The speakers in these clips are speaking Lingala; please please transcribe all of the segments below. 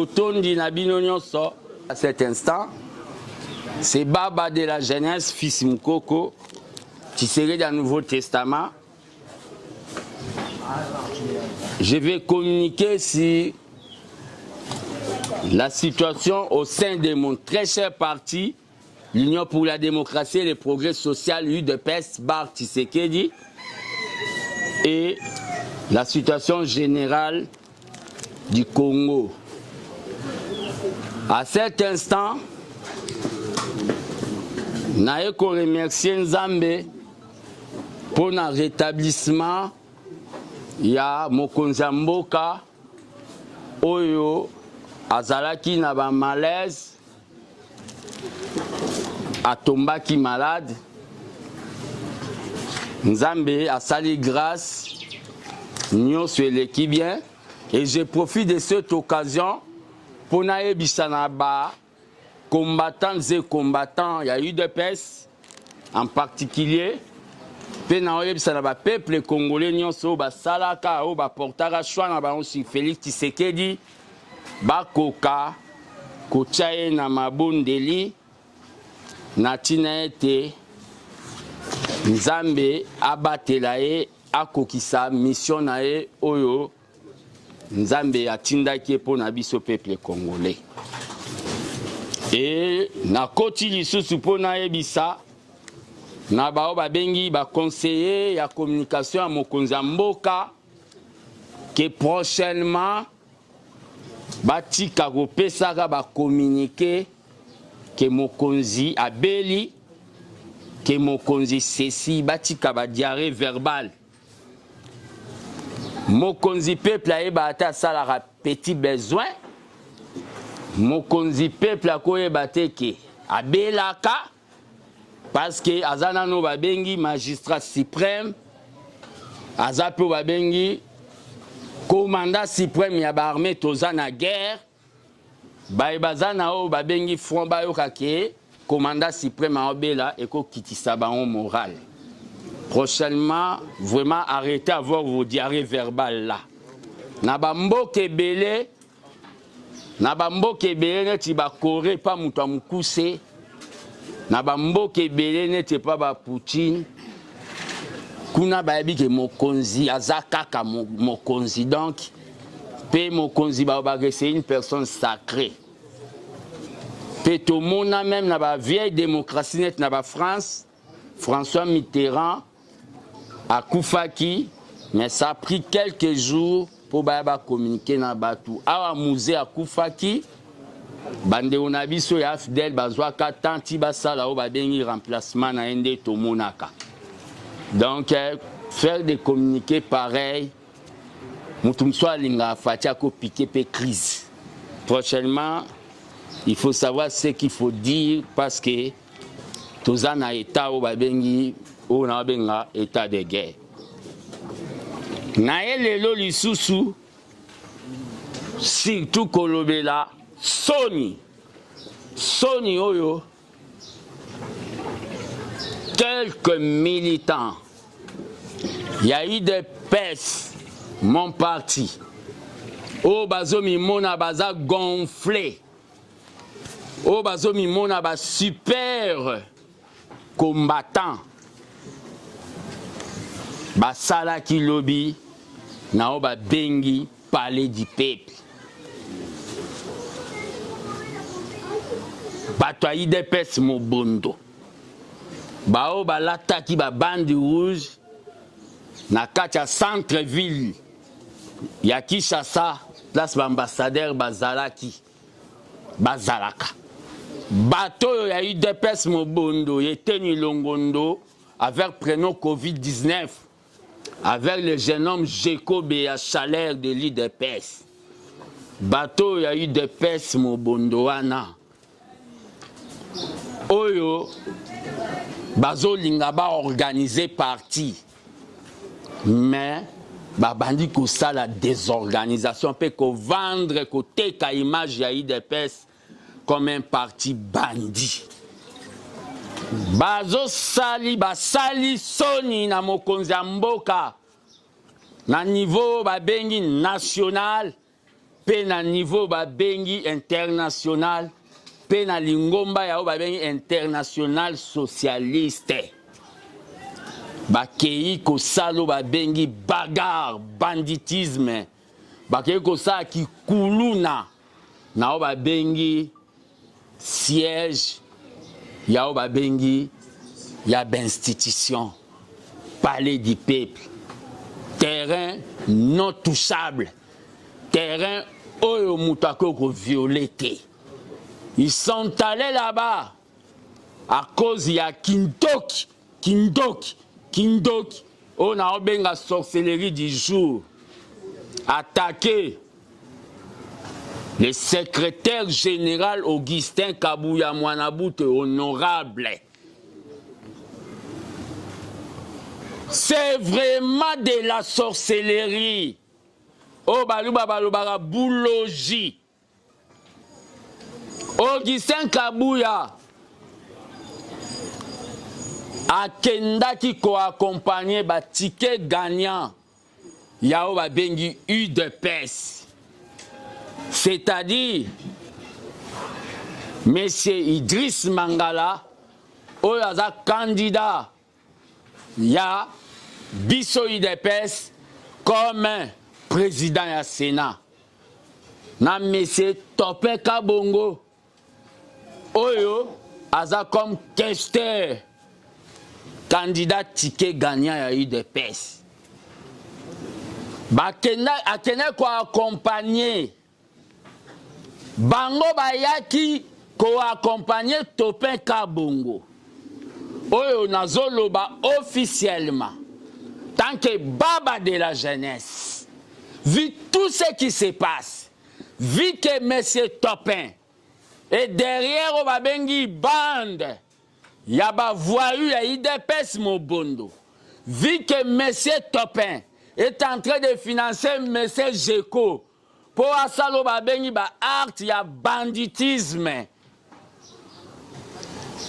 Botondi na bino nyonso. À cet instant, c'est Baba de la jeunesse, fils Moukoko, qui serait dans le Nouveau Testament. Je vais communiquer sur la situation au sein de mon très cher parti, l'Union pour la démocratie et le progrès social, UDPS, Bar Tshisekedi, et la situation générale du Congo. À cet instant, je remercie Nzambe pour le rétablissement. Il y a Mokonzi Mboka, Oyo, Azalaki na ba malaise, Atombaki malade. Nzambe a sali grâce, nous sur l'équipe bien. Et je profite de cette occasion pour naïbisanaba, combattants et combattants, il y a eu de pèse en particulier. Pe na oyebisa na ba peuple congolais nyonso ba salaka o ba portaka choix na ba onsi Félix Tshisekedi ba koka kochaye na mabondeli na tina ete Nzambe abatela ye akokisa mission na ye oyo Nzambe atindaki po na biso peuple congolais. Et na koti lisusu po na yebisa na bao babengi ba conseiller ya communication à Mokonzi Mboka que prochainement batika kopesaka ba communiquer que Mokonzi abeli que Mokonzi ceci batika ba diarrhée verbale. Mokonzi peuple ayeba ata salara petit besoin. Mokonzi peuple akoyeba te ke abelaka parce que azana no babengi magistrat suprême, azapo babengi commandant suprême ya ba armée tozana guerre, bazana o babengi front bayoka ke commandant suprême a obela et ko kitisa ba on moral. Prochainement, vraiment arrêtez avoir vos diarrhées verbales là. Na ba mboke belé, na ba mboke belé neti ba Corée pas mutu amukuse. Na bamboke belé n'était pas ba Poutine. Kuna bayebi ke Mokonzi azakaka Mokonzi donc pe Mokonzi ba c'est une personne sacrée. Pe to mona même na ba vieille démocratie net na ba France, François Mitterrand a Koufaki, mais ça a pris quelques jours pour ba communiquer na batu. Awa musée a Koufaki. Bande onabiso ya Fidel bazwaka tanti basala o babengi remplacement na ende tomonaka. Donc faire des communiqués pareils mutumso alinga fatia ko piquer pe crise. Prochainement, il faut savoir ce qu'il faut dire parce que tozana état o babengi o na benga état de guerre. Na elelo lisusu surtout kolobela Sony Oyo, quelques militants, il y a eu des pèses, mon parti, au bazomi mona baza gonflé, au bazomi mona ba super combattant, basala ki lobby, na o ba bengi palais du peuple. Bato a IDPS Mobondo. Bao balataki ba bande rouge na katia centre-ville. Ya Kinshasa, place ambassadeur bazalaki. Bazalaka. Bato ya IDPS Mobondo, Yeteni Longondo, avec prénom Covid-19, avec le jeune homme Jacob et à Chalère de l'IDPS. Bato ya IDPS Mobondo wana. Oyo bazolinga ba organiser parti mais babandi ko sala désorganisation peut ko vendre ko teka image ya IDPS comme un parti bandit. Bazo sali basali Sony na Mokonzi Mboka na niveau babengi national pe na niveau babengi international pe na lingomba ya babengi international socialiste bakei kosalo babengi bagarre banditisme bakei kosala kikuluna na babengi siège ya babengi ya institution palais du peuple terrain non touchable terrain oyo mutako ko violeté. Ils sont allés là-bas à cause ya Kindoki on a benga sorcellerie du jour attaqué le secrétaire général Augustin Kabuya Mwanabute honorable. C'est vraiment de la sorcellerie. Oh baluba balubara boulogie. Augustin Kabuya akendaki ko accompagner ba ticket gagnant yao ba bengi UDPS. C'est-à-dire Monsieur Idriss Mangala oyaza candidat ya biso UDPS comme président ya Sénat. Na Monsieur Topé Kabongo oyo aza comme questeur candidat ticket gagnant ya UDPS. Akene ko accompagner bango bayaki ko accompagner Topé Kabongo oyo nazoloba officiellement tant que baba de la jeunesse vu tout ce qui se passe vu que monsieur Topin et derrière babengi bande yaba voyou ya IDPS Mobondo vu que monsieur Topin est en train de financer monsieur Jeko pour asalo babengi ba acte ya banditisme.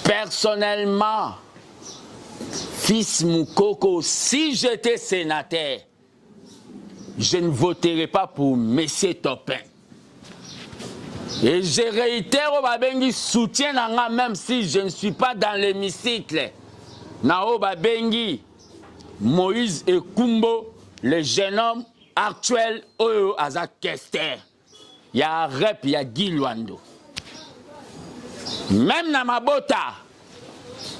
Personnellement fils Moukoko, si j'étais sénateur je ne voterai pas pour monsieur Topin. Et je réitère au Babengi soutien nanga même si je ne suis pas dans l'hémicycle. Nao Babengi Moïse Ekumbo, le jeune homme actuel Oyo Azak Kester. Il y a Rep, il y a Guy Luando. Même na mabota,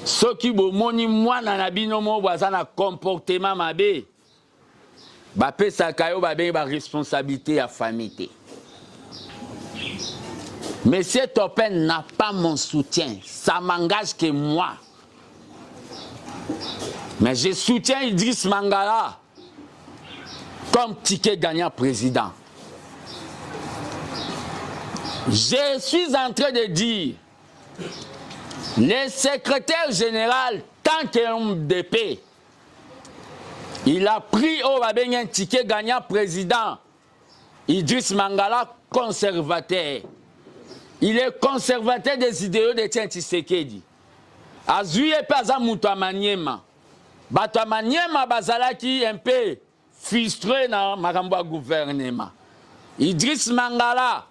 ceux qui bomoni moi na bino mo bazana comportement mabe. Ba pesa kayo Babengi ba responsabilité à famille. Monsieur Topin n'a pas mon soutien. Ça m'engage que moi. Mais je soutiens Idriss Mangala comme ticket gagnant président. Je suis en train de dire, le secrétaire général, tant qu'homme de paix, il a pris au un ticket gagnant président. Idriss Mangala, conservateur. Il est conservateur des idéaux de Tshisekedi. Azui et pas à Moutamaniema. Batamaniema bazalaki un peu frustré dans Maramba gouvernement. Idriss Mangala,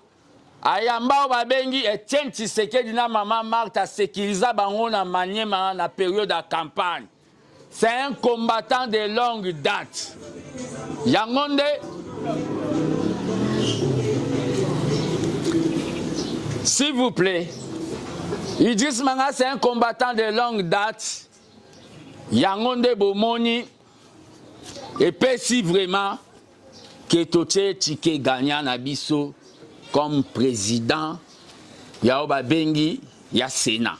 Ayamba Babengi et Tshisekedi na maman Martha sécurisa bango na Maniema na période de campagne. C'est un combattant de longue date. Yangonde. S'il vous plaît, Idriss Mangala c'est un combattant de longue date. Yangonde Bomoni et peut si vraiment que Toche Tike gagnant Nabiso comme président Yaoba Bengi ya Sénat.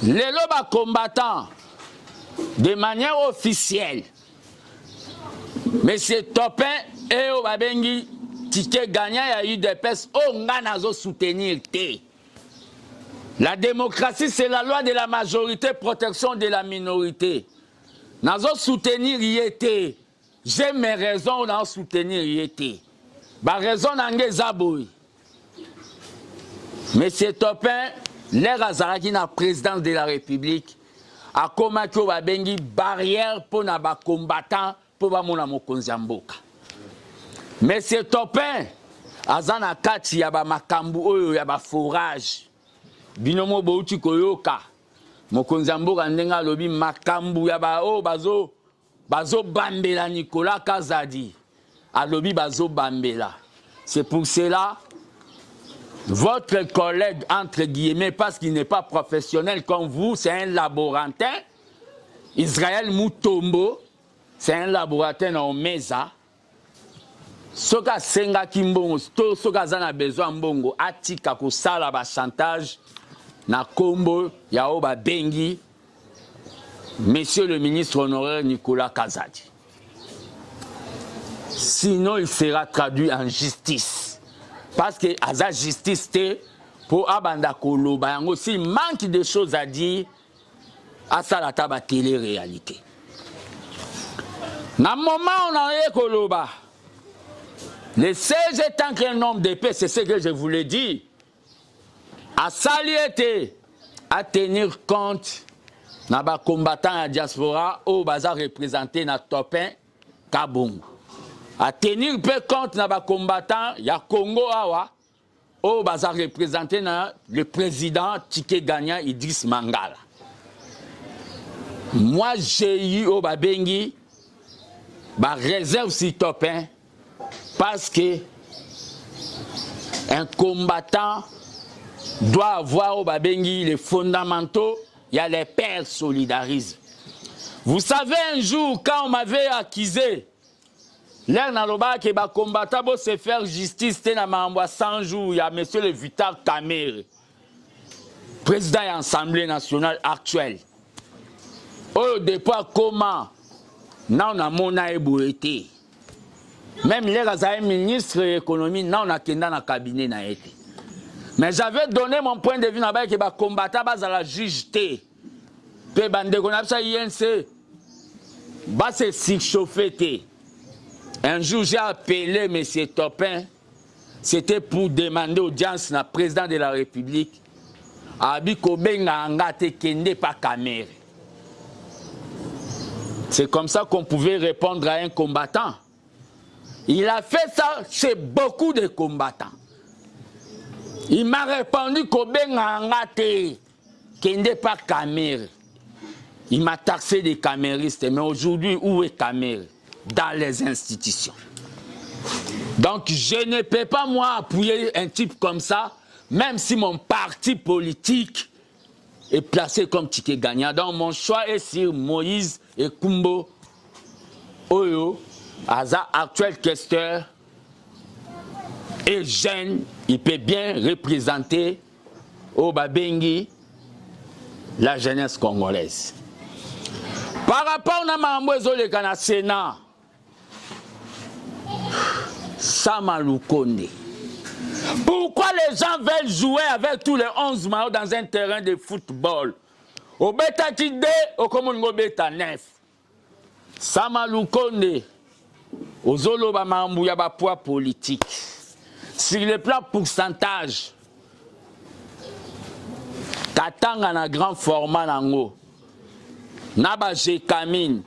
Les lobes combattants de manière officielle, Monsieur Topin et Yaoba Bengi ticket gagnant ya UDPS on a soutenir té. La démocratie c'est la loi de la majorité, protection de la minorité. Nazo soutenir yété. J'ai mes raisons dans soutenir yété. Ba raison nangé zaboui. Monsieur Topin, l'air azaraki na présidence de la République a combattu ba bengi barrière pour na ba combattant pour ba mona mokonzi mboka. Monsieur Topin, azana kati ya ba makambu oyo ya ba forage. Binomo bouti koyoka. Mokonzi mboka ndenga lobi makambu ya ba o bazo bambela Nicolas Kazadi. Alobi bazo bambela. C'est pour cela votre collègue entre guillemets parce qu'il n'est pas professionnel comme vous, c'est un laborantin. Israël Mutombo, c'est un laborantin en Mesa. Soka senga kimbongo, soka zana besoin mbongo, atika ko sala ba chantage na kombo ya oba bengi monsieur le ministre honoraire Nicolas Kazadi. Sinon il sera traduit en justice. Parce que aza justice te pour abanda koloba yango s'il manque de choses à dire à ça la taba télé-réalité. Na moment on a eu koloba. Le CG tant qu'un nombre d'épées, c'est ce que je voulais dire. À saliété, à tenir compte na ba combattant à diaspora au bazar représenté na Topin Kabongo. À tenir peu compte na ba combattant ya Congo awa au bazar représenté na le président Tike Gagnant Idriss Mangala. Moi j'ai eu au babengi ba réserve si Topin parce que un combattant doit avoir au babengi les fondamentaux, il y a les pères solidarisme. Vous savez un jour quand on m'avait accusé l'air na loba ke ba combattant bo se faire justice te na mambwa 100 jours, il y a monsieur le Vital Kamerhe, président de l'Assemblée nationale actuelle. Au départ comment na on a mona eboete. Même les ministre de l'économie, non, on a kenda na cabinet na été. Mais j'avais donné mon point de vue na ba ke ba combattant ba za la juge té. Pe bande ko na sa INC. Ba se surchauffer té. Un jour j'ai appelé monsieur Topin, c'était pour demander audience na président de la République. Abi ko benga ngate kende pa Kamerhe. C'est comme ça qu'on pouvait répondre à un combattant. Il a fait ça chez beaucoup de combattants. Il m'a répondu qu'au Bengangate, qu'il n'est pas Kamerhe. Il m'a taxé des caméristes. Mais aujourd'hui, où est Kamerhe? Dans les institutions. Donc, je ne peux pas, moi, appuyer un type comme ça, même si mon parti politique est placé comme ticket gagnant. Donc, mon choix est sur Moïse et Kumbo Oyo. Aza actuel questeur et jeune, il peut bien représenter au Babengi la jeunesse congolaise. Par rapport à Mamouezo le Ghana Sénat, Sama Lukonde. Pourquoi les gens veulent jouer avec tous les 11 maillots dans un terrain de football? Au Beta Kide, au Komongo Beta 9. Sama Lukonde. Ozolo ba mambuya ba poids politique. Sur le plan pourcentage, Katanga na grand format nango. Na ba Jekamine,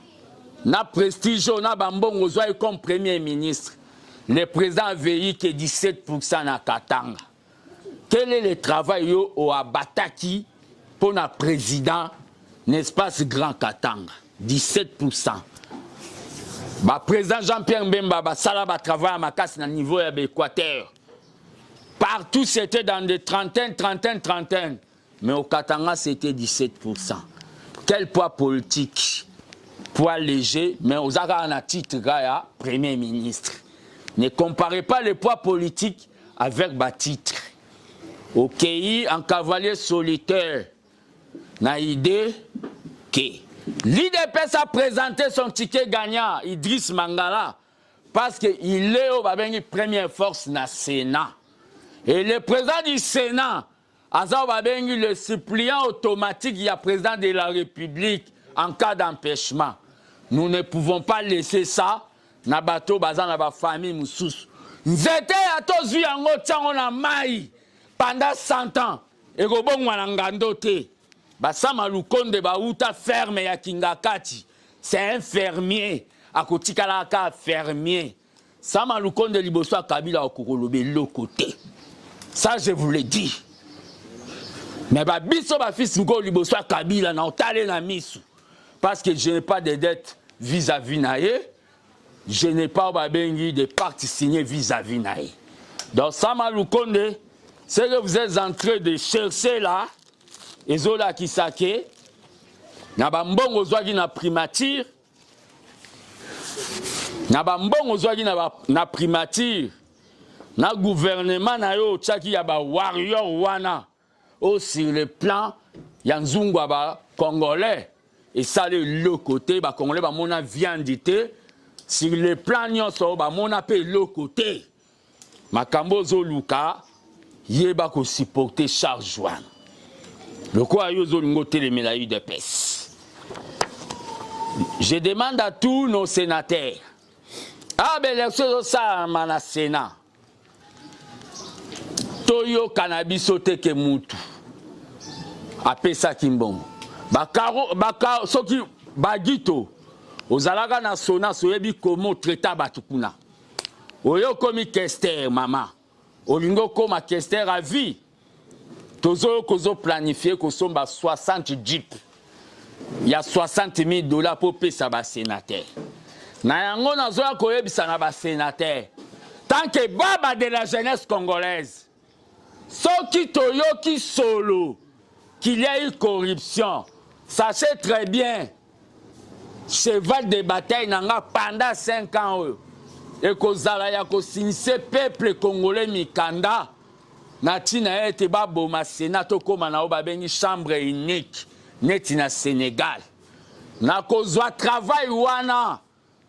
na Prestige, na ba Mbongo Zouaï comme premier ministre. Le président a veillé que 17% na Katanga. Quel est le travail au Abataki pour le président, n'est-ce pas ce grand Katanga? 17%. Le président Jean-Pierre Mbemba Salaba travaille à Makas à niveau de l'Équateur. Partout c'était dans des trentaines. Mais au Katanga c'était 17%. Quel poids politique? Poids léger, mais aux Agarana titre Gaya, Premier ministre. Ne comparez pas le poids politique avec le titre. Au pays, en cavalier solitaire, n'a idée que l'IDPS a présenté son ticket gagnant, Idriss Mangala, parce qu'il est au Babengi première force dans le Sénat. Et le président du Sénat, Azao Babengi, le suppliant automatique, il y a président de la République en cas d'empêchement. Nous ne pouvons pas laisser ça. Nabato bazan na ba famille mususu. Nzete ya tozu yango tsango na mai pendant 100 ans. Et gobongwa na ngando te. Basama Lukonde ba uta ferme ya Kingakati. C'est un fermier. Akotika la ka fermier. Sama Lukonde liboso ya Kabila okokolobe le côté. Ça je vous l'ai dit. Mais ba biso ba fils ngo liboso ya Kabila na otale na misu. Parce que je n'ai pas de dettes vis-à-vis nae. Je n'ai pas de parties signées vis-à-vis nae. Donc Sama Lukonde, c'est que vous êtes en train de chercher là, ezola kisake, na ba mbongo zwaki na primature, na ba mbongo zwaki na primature, na gouvernement na yo tchaki ya ba warrior wana, au sur le plan, ya nzungu ba congolais, et ça le côté, ba congolais ba mona viandité, sur le plan nyonso ba mona pe le côté. Makambo zo luka, yeba ko supporter charge wana. Le quoi yo zo lingo telemela yu de pes. Je demande à tous nos sénateurs. Ah ben l'élection ça mana Sénat. Toyo cannabis sote ke mutu. Apesa kimbongo. Baka soki bagito. Ozalaka na sona soyebi komo traiter batukuna. Oyo komi kester maman. Olingo koma kester à vie. Tozo kozo planifier ko somba 60 jeep. Il y a 60 000 $ pour payer ça ba sénateur. Na yango nazo koyebisa na ba sénateur. Tant que baba de la jeunesse congolaise. Soki toyoki solo qu'il y a eu corruption. Sachez très bien. Cheval de bataille nanga pendant 5 ans. Et kozala ya ko sinise peuple congolais mikanda. Natina ete babo ma sénato koma na obabengi chambre unique. Neti na Sénégal. Na kozwa travail wana.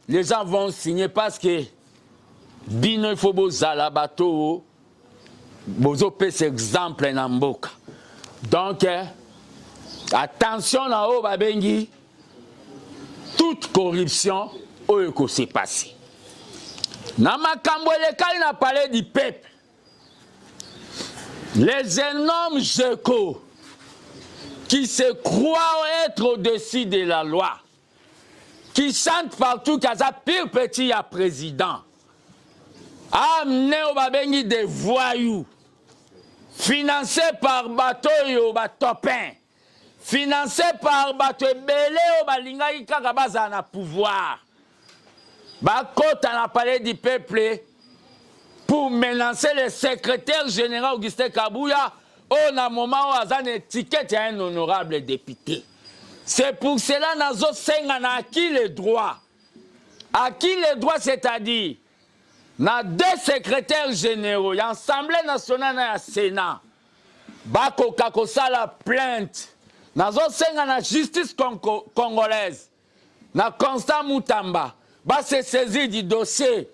Les gens vont signer parce que bino il faut bozala bato bozo pese exemple na mboka. Donc attention na obabengi toute corruption oyo ko s'est passé. Na makambo lekali na palais du peuple. Les énormes jeko qui se croient être au-dessus de la loi, qui chantent partout qu'à pire petit à président, amené au babengi des voyous, financés par bateau yo batopin, financés par bateau belé au balinga ikakabaza na pouvoir, bakota na palais du peuple pour menacer le secrétaire général Augustin Kabouya. On a un moment où on a une étiquette à un honorable député. C'est pour cela que nous avons acquis les droits. Acquis les droits, c'est-à-dire, nous avons 2 secrétaires généraux, l'Assemblée nationale et le Sénat. Bako Kakosa la plainte. Nous avons la justice congolaise. Nous Constant Moutamba. Bah, c'est saisi du dossier.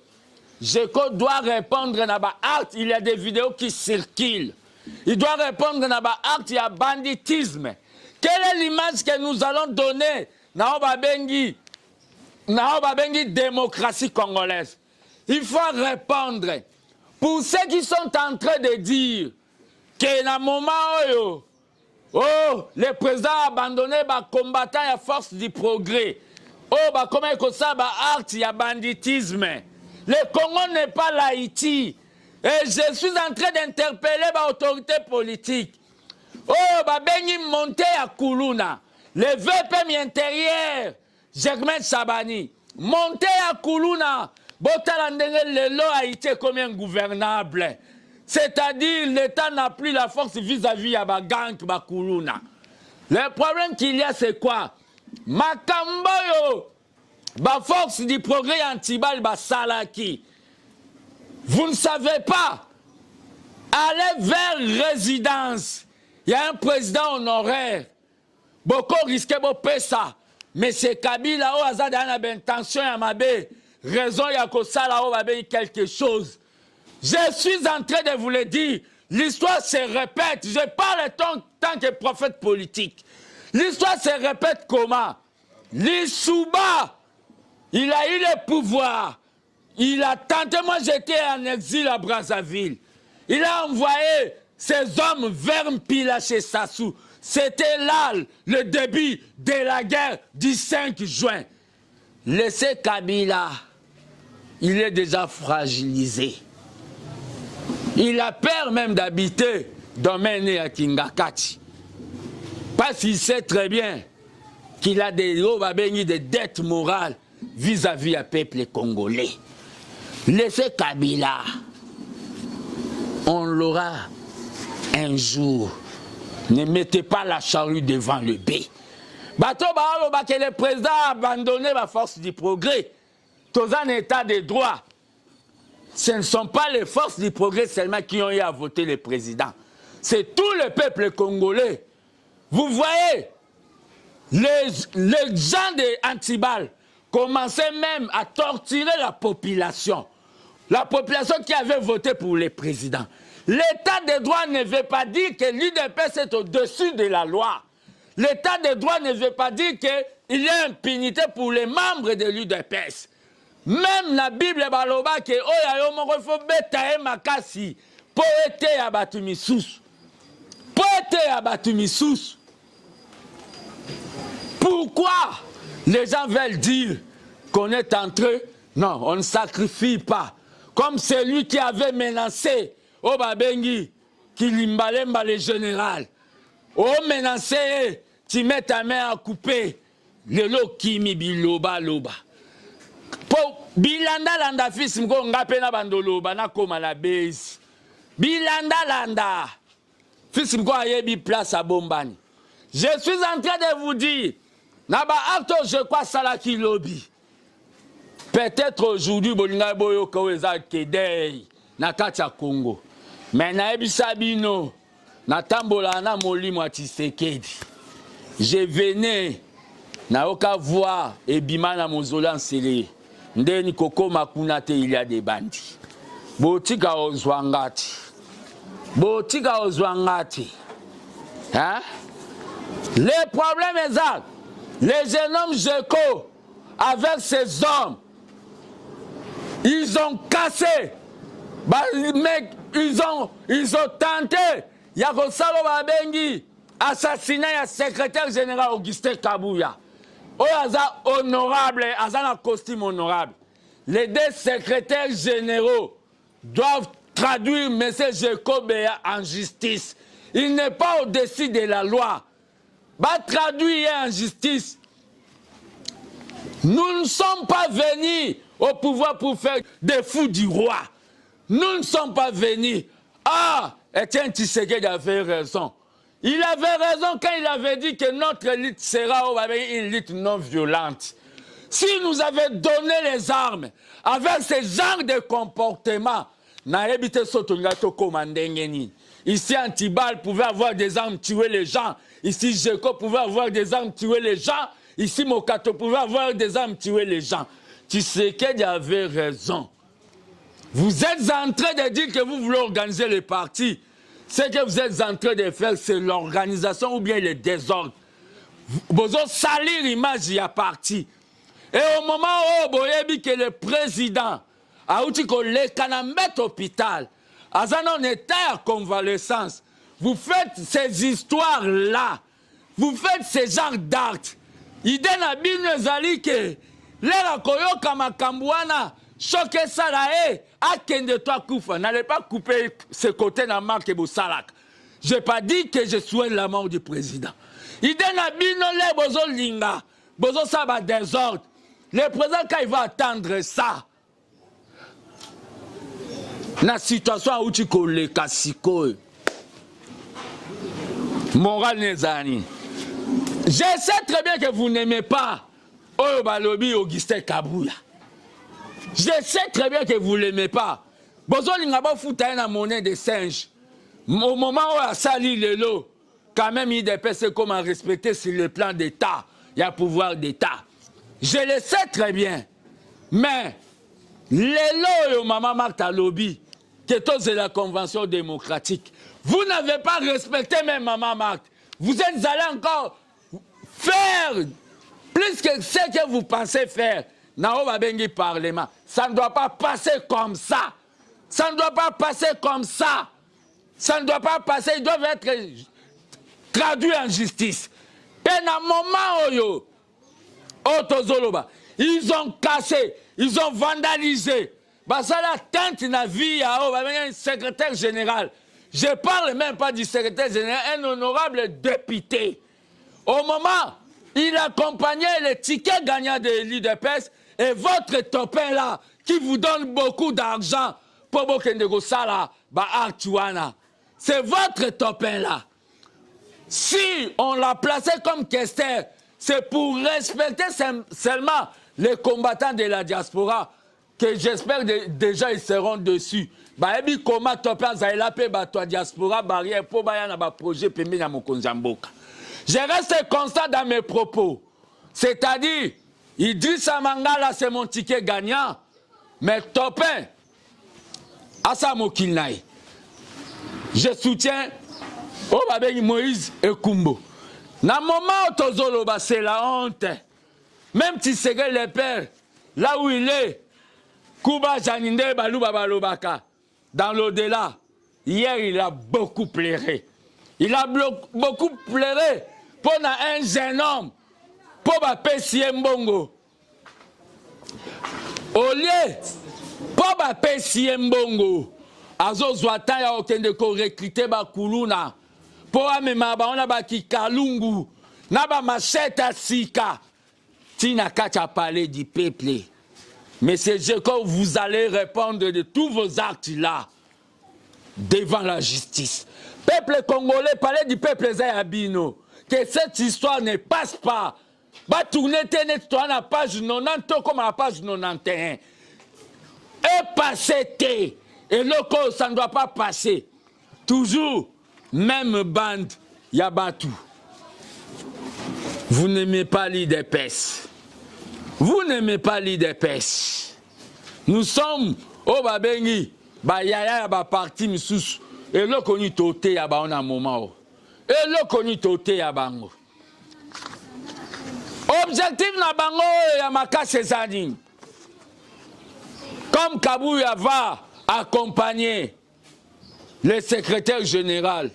Je dois répondre à acte. Il y a des vidéos qui circulent. Il doit répondre à acte, il y a banditisme. Quelle est l'image que nous allons donner dans la démocratie congolaise? Il faut répondre. Pour ceux qui sont en train de dire que dans le moment où le président a abandonné les combattants et la force du progrès, comment il y a banditisme. Le Congo n'est pas l'Haïti. Et je suis en train d'interpeller l'autorité politique. Bengi monté à Koulouna. Le VP intérieur, Germain Sabani. Monté à Koulouna. Botalandenge lelo Haïti comme un gouvernable. C'est-à-dire l'État n'a plus la force vis-à-vis à Bagank Bakoulouna. Le problème qu'il y a, c'est quoi? Makamboyo, ba force du progrès antibal Basalaki. Vous ne savez pas. Allez vers résidence. Il y a un président honoraire. Beaucoup risquent de payer ça. Mais c'est Kabila ou Azad a une intention à ma raison il y a que ça là où va quelque chose. Je suis en train de vous le dire. L'histoire se répète. Je parle tant que prophète politique. L'histoire se répète comment? Lissouba, il a eu le pouvoir. Il a tenté, moi j'étais en exil à Brazzaville. Il a envoyé ses hommes vers Mpila chez Sassou. C'était là le début de la guerre du 5 juin. Laissez Kabila il est déjà fragilisé. Il a peur même d'habiter domaine à Kingakati. Parce qu'il sait très bien qu'il a des dettes morales vis-à-vis du peuple congolais. Laissez Kabila, on l'aura un jour. Ne mettez pas la charrue devant le bœuf. Bato ba que le président a abandonné la force du progrès. Dans un état de droit. Ce ne sont pas les forces du progrès seulement qui ont eu à voter le président. C'est tout le peuple congolais. Vous voyez, les gens de Antibal commençaient même à torturer la population. La population qui avait voté pour le président. L'état de droit ne veut pas dire que l'UDPS est au-dessus de la loi. L'état de droit ne veut pas dire qu'il y a impunité pour les membres de l'UDPS. Même la Bible baloba que oya moko fo beta e makasi poete ya batu misusu. Poete ya batu misusu. Pourquoi les gens veulent dire qu'on est entré? Non, on ne sacrifie pas. Comme celui qui avait menacé Obabengi, qui l'imbalemba le général. Oh menacé, tu mets ta main à couper. Le lo kimi biloba loba. Bilanda landa fils mko ngape na bandoloba na koma la base. Bilanda landa. Fils mko ayebi place à Bombani. Je suis en train de vous dire, naba acto je crois salaki lobby. Peut-être aujourd'hui bolinga boyo kaweza kedei na kati ya Congo. Mais na ebisa bino na tambola na molimo a Tshisekedi. Je venais na oka voir ebima na mozola nsele. Ndeni koko makunate il y a des bandits. Botika ozwangati. Botika ozwangati. Hein? Les problèmes exacts. Les jeunes hommes Jeko avec ces hommes, ils ont cassé. Bah, mec, ils ont tenté. Yakosalo Babengi, assassinat du secrétaire général Augustin Kabouya. Oyaza honorable, Azana costume honorable. Les deux secrétaires généraux doivent traduire M. Jekobea en justice. Il n'est pas au-dessus de la loi. Va traduire en justice. Nous ne sommes pas venus au pouvoir pour faire des fous du roi. Nous ne sommes pas venus. Ah, Etienne Tshisekedi avait raison. Il avait raison quand il avait dit que notre lutte sera une lutte non violente. Si nous avions donné les armes avec ce genre de comportement, ici Antibal pouvait avoir des armes tuer les gens. Ici Jeko pouvait avoir des armes tuer les gens. Ici Mokato pouvait avoir des armes tuer les gens. Tshisekedi avait raison. Vous êtes en train de dire que vous voulez organiser les partis. Ce que vous êtes en train de faire, c'est l'organisation ou bien le désordre. Vous allez salir l'image du parti. Et au moment où vous voyez que le président a dit que les canamètes hôpital, à un état de convalescence, vous faites ces histoires-là. Vous faites ces genres d'actes. Il donne à Bino Zalike, les koyoka makambouana, choqué Saraé, akende toi koufa, n'allez pas couper ce côté dans marque Boussalak. Je n'ai pas dit que je souhaite la mort du président. Il donne à Bino les bozo linga, bozo saba désordre. Le président, quand il va attendre ça, la situation où tu colles les cassicos, moral Nezani. Je sais très bien que vous n'aimez pas Oyo Balobi Augustin Kabouya. Je sais très bien que vous ne l'aimez pas. Bozo Lingaba fouta une monnaie de singe. Au moment où il a sali le lot, quand même il dépasse comment respecter sur le plan d'État. Il y a pouvoir d'État. Je le sais très bien. Mais les lots, Maman Martha Lobby, qui est de la Convention démocratique, vous n'avez pas respecté même Maman Martha. Vous êtes allé encore faire plus que ce que vous pensez faire. Nao Babengi Parlement. Ça ne doit pas passer comme ça. Ça ne doit pas passer comme ça. Ça ne doit pas passer. Ils doivent être traduits en justice. Et dans le moment où Otozoloba, ils ont cassé, ils ont vandalisé. Ça la teinte na vie un secrétaire général. Je parle même pas du secrétaire général, un honorable député. Au moment, il accompagnait les tickets gagnants de l'UDPS et votre topin là, qui vous donne beaucoup d'argent pour Bokendego Sala, c'est votre topin là. Si on l'a placé comme questeur, c'est pour respecter seulement les combattants de la diaspora, que j'espère déjà ils seront dessus. Comment topin zaila pe bato diaspora barrière pour na ba projet pembe na mokonzamboka. Je reste constant dans mes propos. C'est-à-dire, Idrissa Mangala, c'est mon ticket gagnant, mais Topin, Assa Mokilnaï, je soutiens Moïse et Kumbo. Dans le moment où Tozoloba, c'est la honte. Même si c'est le père, là où il est, Kuba Janinde Balouba Balobaka, dans l'au-delà, hier il a beaucoup pleuré. Il a beaucoup pleuré pour un jeune homme, pour Pessi Mbongo. Au lieu, pour Pessi Mbongo, Azo Zwata ya okende ko recruter ba kuluna, pour amema ba ona ba kikalungu, na ba machette sika. Tina Kacha parler du peuple. Monsieur Jacob, vous allez répondre de tous vos actes là devant la justice. Peuple congolais, parlez du peuple Zayabino. Que cette histoire ne passe pas. Va tourner à la page 90 comme à la page 91. Et passer. Et le ça ne doit pas passer. Toujours, même bande, Yabatou. Vous n'aimez pas l'IDPS. Vous n'aimez pas l'IDPS. Nous sommes au Babengi, Bayaya, Parti Missous, et le connu Toté Yaba en un moment. Et le connu Toté Yabango. Objectif Nabango Yamaka Césarine. Comme Kabouya va accompagner le secrétaire général,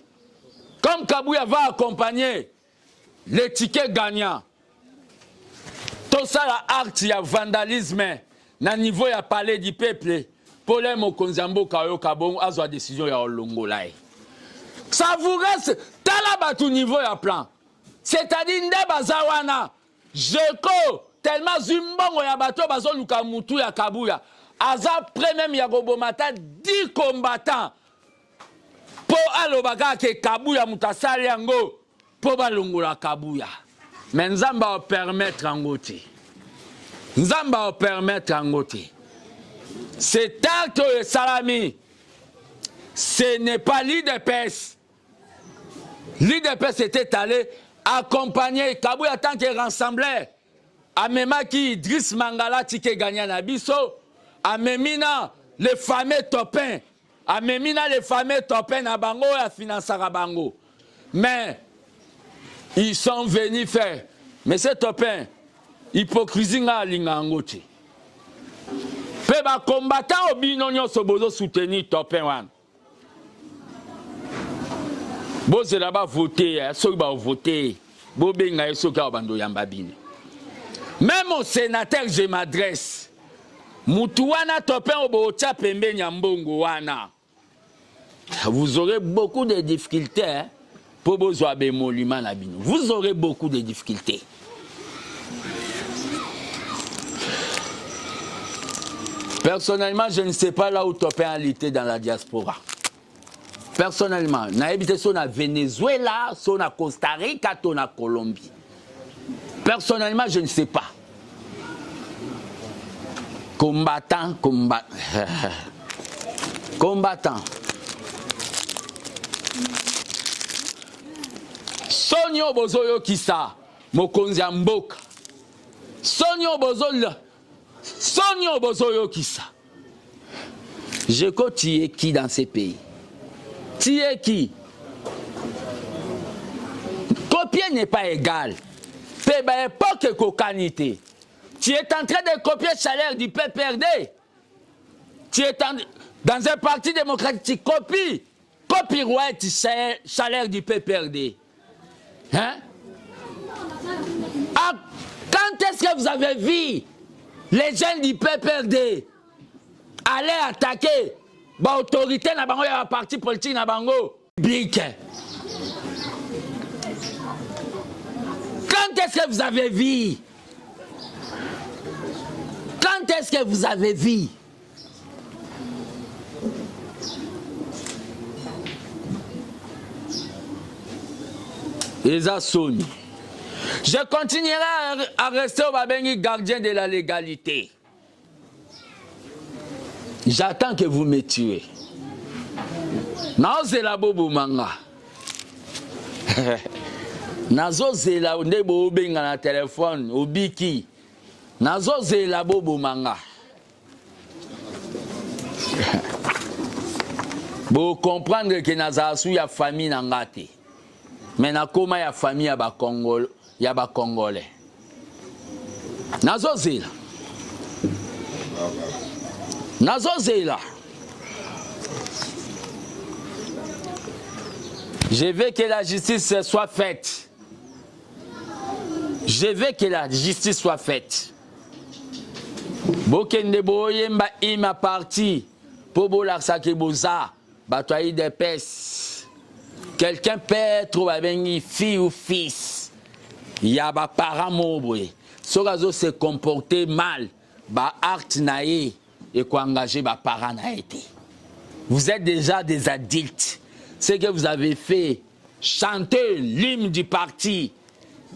comme Kabouya va accompagner les tickets gagnants, tout ça, l'acte, il y a vandalisme, na niveau, il y a parlé du peuple, pour les Mokonzambo, Kayo, Kabon, à la décision, il y a Olongolaï. Ça vous reste, à tout niveau, il y a plan. C'est-à-dire, Ndebazawana, Jeko, tellement Zumbongo, il y a bateau, Bazo, Lukamutu, il y a Kabouya. Aza, même, il y a Gobomata, 10 combattants. Pour Alobaga, que Kabouya, Moutasari, Yango, pour Balongola, Kabouya. Mais nous allons permettre en côté. Nous allons permettre en côté. Cet acte de Salami, ce n'est pas l'IDPS. L'IDPS était allé accompagner Kabouya en tant que rassembleur. Amemaki Idriss Mangala Tike Gagnan Abisso. Amemina les fameux topins. Amemina les fameux topins à Bango et à financer à Bango. Mais ils sont venus faire. Mais ces topins, hypocrisie n'a l'ingangoti. Peu ba combattant au binonio se bozo soutenir topin wan. Bo c'est là-bas voter, ceux ba voter. Bo benga ceux qui abando yambabine. Même au sénateur, je m'adresse. Mutuana topin au bocha pembe nyambongo wana. Vous aurez beaucoup de difficultés. Hein? Vous aurez beaucoup de difficultés. Personnellement, je ne sais pas là où Topin a été dans la diaspora. Personnellement, je habité sur la Venezuela, sur la Costa Rica, sur la Colombie. Personnellement, je ne sais pas. Combattant. Sonyo bozoyo kisa mokonzi mboka. Sonyo bozoyo kisa. Jeko tu es qui dans ces pays? Tu es qui? Copier n'est pas égal. Péba époque cocanité. Tu es en train de copier le salaire du PPRD. Tu es dans un parti démocratique. Copyright salaire du PPRD. Hein? Ah, quand est-ce que vous avez vu les jeunes du PPRD allaient attaquer l'autorité na bango ya parti politique na bango public. Quand est-ce que vous avez vu? Quand est-ce que vous avez vu? Eza Sony. Je continuerai à rester au Babengi gardien de la légalité. J'attends que vous me tuez. Nazo la bobo manga. Nazo la ndebo benga na téléphone obiki. Nazo la bobo manga. Vous comprendre que nazasu ya famille nangate. Mais na koma ya famille ya ba Congolais. Yaba Congolais. Nazozela. Nazozela. Je veux que la justice soit faite. Je veux que la justice soit faite. Bokende boyemba ima parti. Pobo laksake boza. Batoyi de pes. Quelqu'un peut être avec fille ou fils. Il y a des parents mauvais. Si vous se comporter mal, acte naïe et engager des parents naïe. Vous êtes déjà des adultes. Ce que vous avez fait, chanter l'hymne du parti,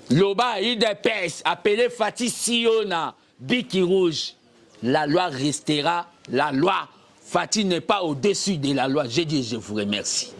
Loba IDPS, appelé Fatih Siona, Biki Rouge. La loi restera la loi. Fatih n'est pas au-dessus de la loi. Je dis, je vous remercie.